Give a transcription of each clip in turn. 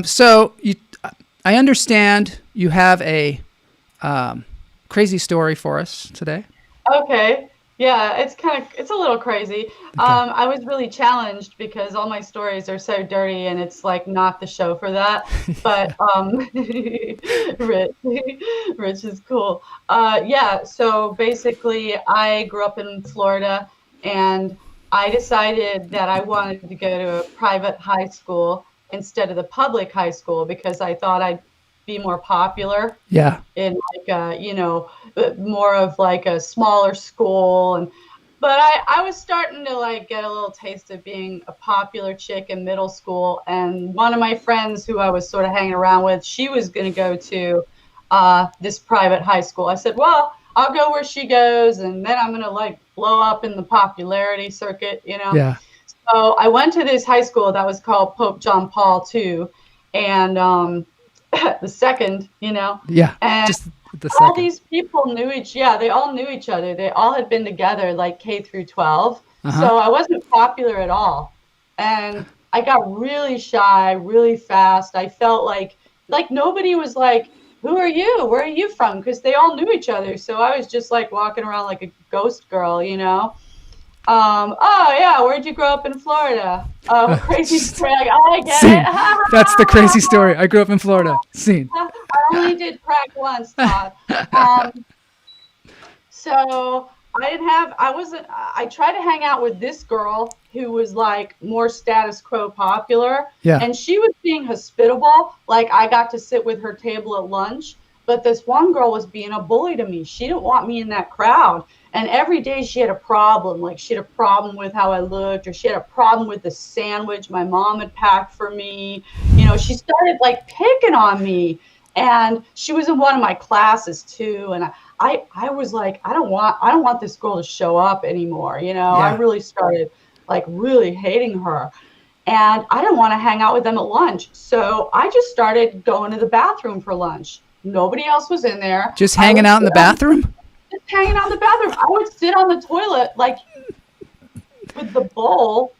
So I understand you have a crazy story for us today. Okay. Yeah, it's a little crazy. Okay. I was really challenged because all my stories are so dirty and it's like not the show for that. But Yeah. Rich, Rich is cool. Yeah, so basically I grew up in Florida and I decided that I wanted to go to a private high school instead of the public high school because I thought I'd be more popular Yeah. in like more of like a smaller school. And but I was starting to like get a little taste of being a popular chick in middle school, and one of my friends who I was sort of hanging around with, she was going to go to this private high school. I said, well, I'll go where she goes, and then I'm going to like blow up in the popularity circuit. Yeah. So I went to this high school that was called Pope John Paul II, and the second. Yeah. And Just the all second. these people yeah, they all knew each other. They all had been together like K through 12. Uh-huh. So I wasn't popular at all. And I got really shy really fast. I felt like nobody was like, "Who are you? Where are you from?" Because they all knew each other. So I was just like walking around like a ghost girl. Oh yeah, where'd you grow up in Florida? Oh, crazy story. Like, oh, I get Scene. That's the crazy it. story. I grew up in Florida. Scene. I only did crack once, Todd. Um, so I tried to hang out with this girl who was like more status quo popular, Yeah. and she was being hospitable. Like I got to sit with her table at lunch, but this one girl was being a bully to me. She didn't want me in that crowd. And every day she had a problem. Like she had a problem with how I looked, or she had a problem with the sandwich my mom had packed for me. She started like picking on me. And she was in one of my classes too. And I was like, I don't want this girl to show up anymore. I Yeah. really started like really hating her. And I didn't want to hang out with them at lunch. So I just started going to the bathroom for lunch. Nobody else was in there. Just I hanging would out in sit the bathroom? just hanging out in the bathroom. I would sit on the toilet like with the bowl,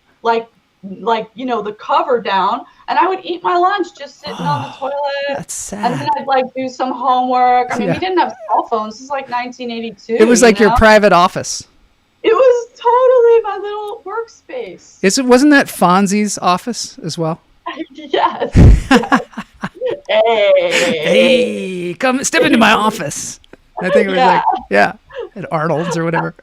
the cover down, and I would eat my lunch just sitting on the Oh, toilet. that's And then sad. I'd like do some homework. I mean, we Yeah. didn't have cell phones. This is like It 1982, was like your private office. It was totally my little workspace. Wasn't that Fonzie's office as well? Yes. Yes. Hey. Hey, come step into my office. I think it was Yeah. like, yeah, at Arnold's or whatever.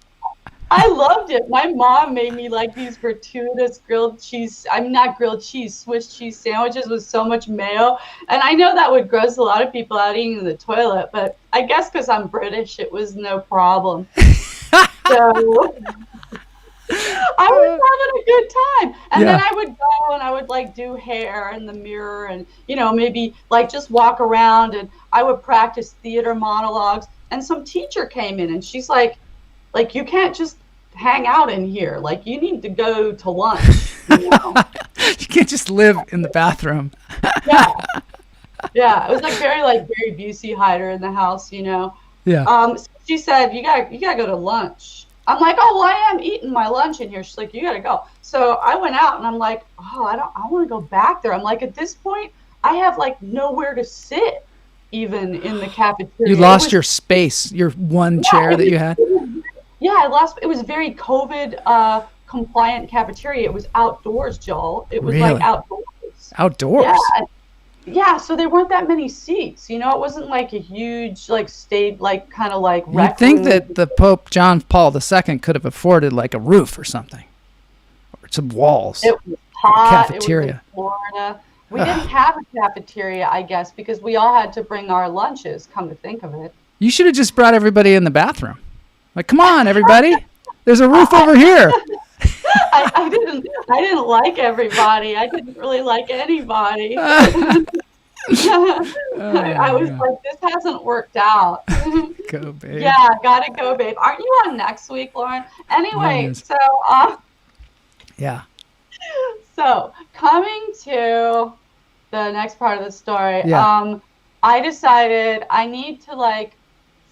I loved it. My mom made me like these gratuitous not grilled cheese, Swiss cheese sandwiches with so much mayo. And I know that would gross a lot of people out eating in the toilet, but I guess because I'm British, it was no problem. So I was having a good time. And then Yeah. I would go and I would like do hair in the mirror and, maybe like just walk around, and I would practice theater monologues. And some teacher came in and she's like, you can't just hang out in here. Like, you need to go to lunch. You can't just live in the bathroom. Yeah. Yeah. It was like very Busey hider in the house. Yeah. So she said, you gotta go to lunch. I'm like, oh, well, I am eating my lunch in here. She's like, you gotta go. So I went out and I'm like, oh, I want to go back there. I'm like, at this point, I have like nowhere to sit even in the cafeteria. You lost your space, your one Yeah, chair that you had. yeah, it was very COVID compliant cafeteria. It was outdoors, Joel. It was like Really? outdoors. Yeah. Outdoors. Yeah, so there weren't that many seats. It wasn't like a huge like state like kind of like You'd rec think room. that the Pope John Paul II could have afforded like a roof or something, or some walls, It was or a hot. It was in cafeteria. Florida. We didn't Ugh. have a cafeteria, I guess, because we all had to bring our lunches, come to think of it. You should have just brought everybody in the bathroom. Like, come on, everybody. There's a roof over here. I didn't like everybody. I didn't really like anybody. I was Yeah. like, this hasn't worked out. Go, babe. Yeah, gotta go, babe. Aren't you on next week, Lauren? Lauren Anyway, is. uh, Yeah. so coming to the next part of the story, Yeah. I decided I need to like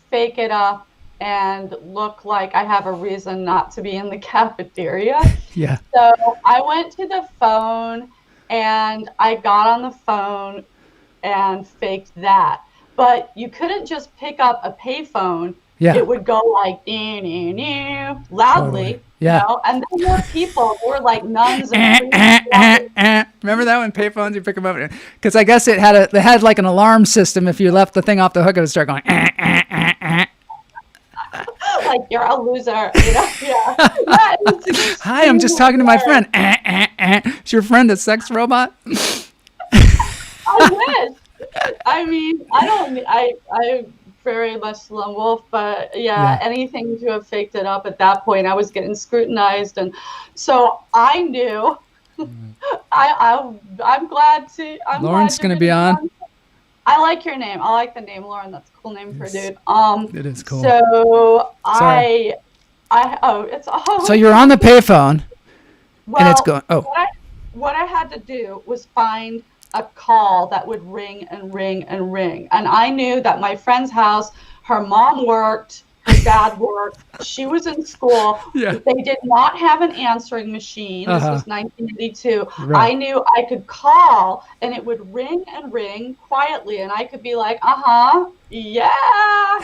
fake it up and look like I have a reason not to be in the cafeteria. Yeah. So I went to the phone and I got on the phone and faked that. But you couldn't just pick up a payphone. Yeah. It would go like Totally. loudly, Yeah. and there were people, there were like nuns and priests walking. Remember that when payphones you pick them up? Because I guess it had like an alarm system. If you left the thing off the hook, it would start going. Like, you're a loser, Yeah. Yeah, it was Hi, I'm just talking to my friend. Is your friend a sex robot? I wish. I mean, I very much lone wolf, but Yeah. anything to have faked it up at that point, I was getting scrutinized, and so I knew. I'm glad to. I'm Lauren's glad you're gonna be on. I like your name. I like the name Lauren. That's a cool name for a dude. It is cool. So Sorry. it's So you're on the payphone, and it's going. Oh. What I had to do was find a call that would ring and ring and ring. And I knew that my friend's house, her mom worked, her dad worked, she was in school. Yeah. They did not have an answering machine. This was 1982. Right. I knew I could call and it would ring and ring quietly. And I could be like, yeah,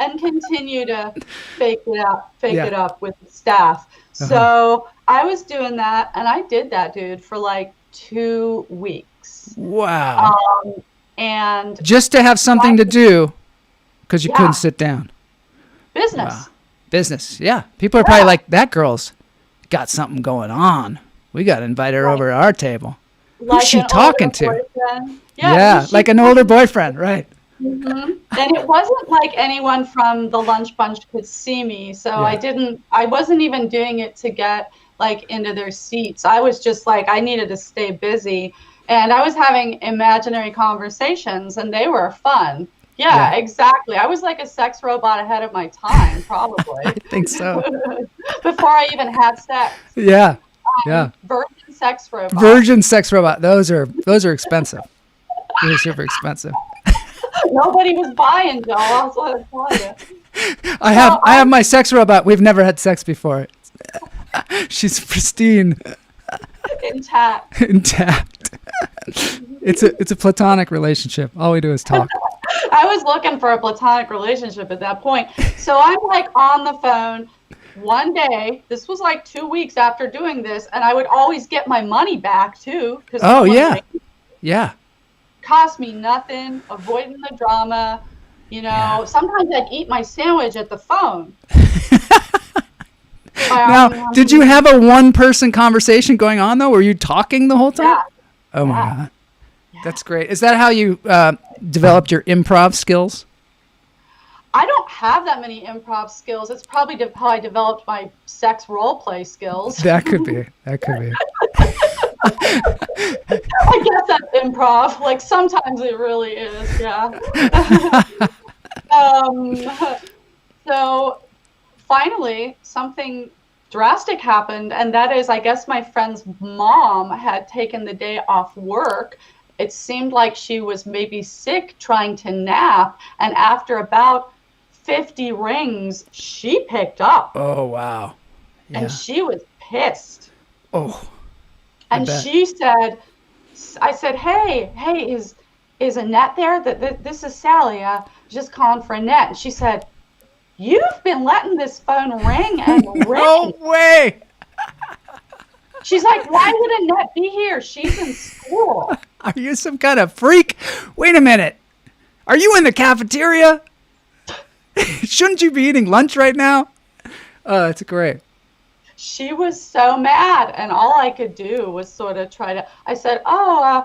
and continue to fake it up with the staff. So I was doing that, and I did that, dude, for like 2 weeks. Wow. And just to have something to do, because you couldn't sit down. Business. Wow. Business. Yeah. People are probably like, that girl's got something going on. We got to invite her over to our table. Like who's she talking to? Boyfriend. Yeah, like an older boyfriend, right? And it wasn't like anyone from the lunch bunch could see me, so I wasn't even doing it to get like into their seats. I was just like, I needed to stay busy, and I was having imaginary conversations, and they were fun. Yeah, exactly. I was like a sex robot ahead of my time, probably. I think so. Before I even had sex. Yeah. Virgin sex robot. Virgin sex robot. Those are expensive. They're super expensive. Nobody was buying, Joe. That's what I'm telling you. I have my sex robot. We've never had sex before. She's pristine. Intact. It's a platonic relationship. All we do is talk. I was looking for a platonic relationship at that point. So I'm like on the phone one day. This was like 2 weeks after doing this, and I would always get my money back too. Oh yeah. Yeah. Cost me nothing, avoiding the drama. Sometimes I'd eat my sandwich at the phone. Now, did you have a one-person conversation going on, though? Were you talking the whole time? Yeah. Oh, my God. Yeah. That's great. Is that how you developed your improv skills? I don't have that many improv skills. It's probably how I developed my sex role play skills. That could be. I guess that's improv. Like, sometimes it really is, yeah. So finally, something drastic happened, and that is, I guess my friend's mom had taken the day off work. It seemed like she was maybe sick, trying to nap, and after about 50 rings, she picked up. Oh, wow. Yeah. And she was pissed. Oh. And she said, I said, hey, is Annette there? This is Sally. Just calling for Annette. And she said, you've been letting this phone ring and ring. No way. She's like, why would Annette be here? She's in school. Are you some kind of freak? Wait a minute. Are you in the cafeteria? Shouldn't you be eating lunch right now? Oh, that's great. She was so mad, and all I could do was sort of try to. I said, I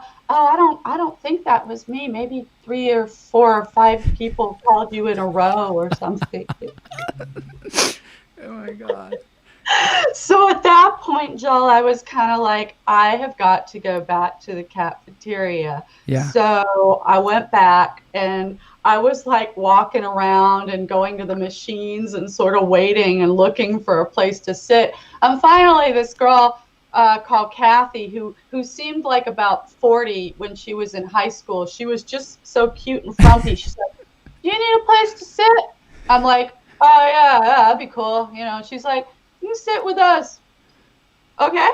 don't think that was me. Maybe 3 or 4 or 5 people called you in a row or something. Oh my God. So at that point, Joel, I was kind of like, I have got to go back to the cafeteria. Yeah. So I went back, and I was like walking around and going to the machines and sort of waiting and looking for a place to sit. And finally, this girl called Kathy, who seemed like about 40 when she was in high school. She was just so cute and frumpy. She said, do you need a place to sit? I'm like, oh, yeah, that'd be cool. She's like, you can sit with us. Okay.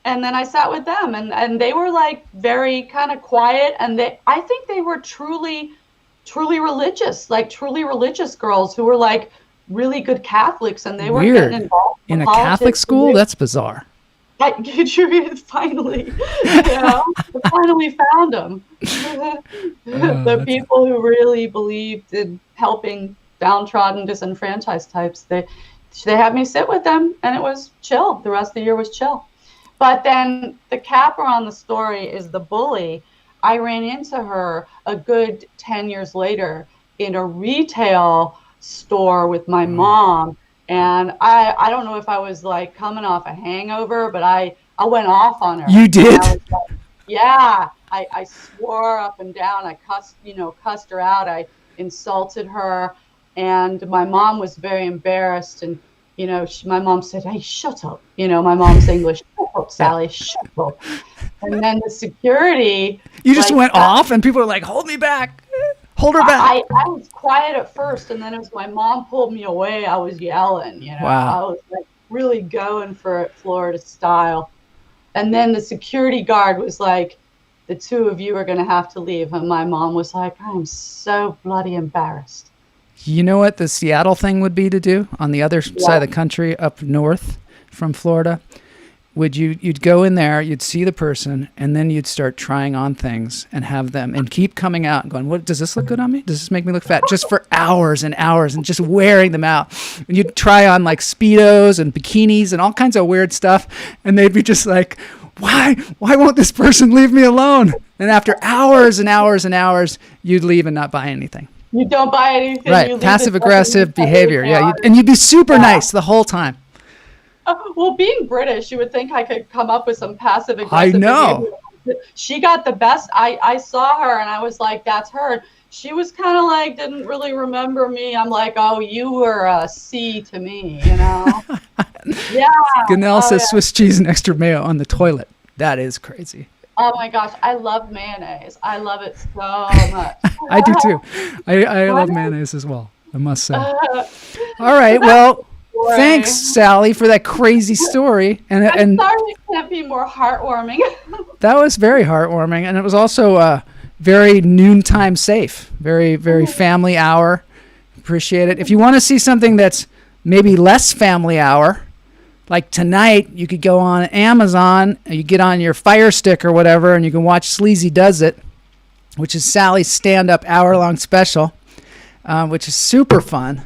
And then I sat with them, and they were like very kind of quiet, and I think they were truly religious, like truly religious girls who were like really good Catholics, and they were getting involved in a Catholic school. That's bizarre. Finally, I finally found them. The people who really believed in helping downtrodden, disenfranchised types. They had me sit with them, and it was chill. The rest of the year was chill. But then the capper on the story is the bully. I ran into her a good 10 years later in a retail store with my mom. And I don't know if I was like coming off a hangover, but I went off on her. You did? I swore up and down. I cussed her out. I insulted her. And my mom was very embarrassed. And my mom said, "Hey, shut up." My mom's English. "Shut up, Sally, shut up." And then the security. You just went off, and people were like, "Hold me back. Hold her back." I was quiet at first, and then as my mom pulled me away, I was yelling. Wow. I was like really going for it, Florida style. And then the security guard was like, "The two of you are going to have to leave." And my mom was like, "I'm so bloody embarrassed." You know what the Seattle thing would be to do on the other side of the country, up north from Florida? You'd go in there, you'd see the person, and then you'd start trying on things and have them, and keep coming out and going, "What, does this look good on me? Does this make me look fat?" Just for hours and hours, and just wearing them out. And you'd try on like Speedos and bikinis and all kinds of weird stuff, and they'd be just like, why won't this person leave me alone? And after hours and hours and hours, you'd leave and not buy anything. You don't buy anything. Right, passive-aggressive behavior. Yeah, and you'd be super nice the whole time. Well, being British, you would think I could come up with some passive-aggressive I know. behavior. She got the best. I saw her, and I was like, "That's her." She was kind of like, didn't really remember me. I'm like, "Oh, you were a C to me, Yeah. Ganelle says Swiss cheese and extra mayo on the toilet. That is crazy. Oh my gosh, I love mayonnaise. I love it so much. I do too. I love mayonnaise as well, I must say. All right, well, thanks, Sally, for that crazy story. I'm sorry it can't be more heartwarming. That was very heartwarming, and it was also very noontime safe, very, very family hour. Appreciate it. If you want to see something that's maybe less family hour, like tonight, you could go on Amazon, and you get on your Fire Stick or whatever, and you can watch Sleazy Does It, which is Sally's stand-up hour-long special, which is super fun.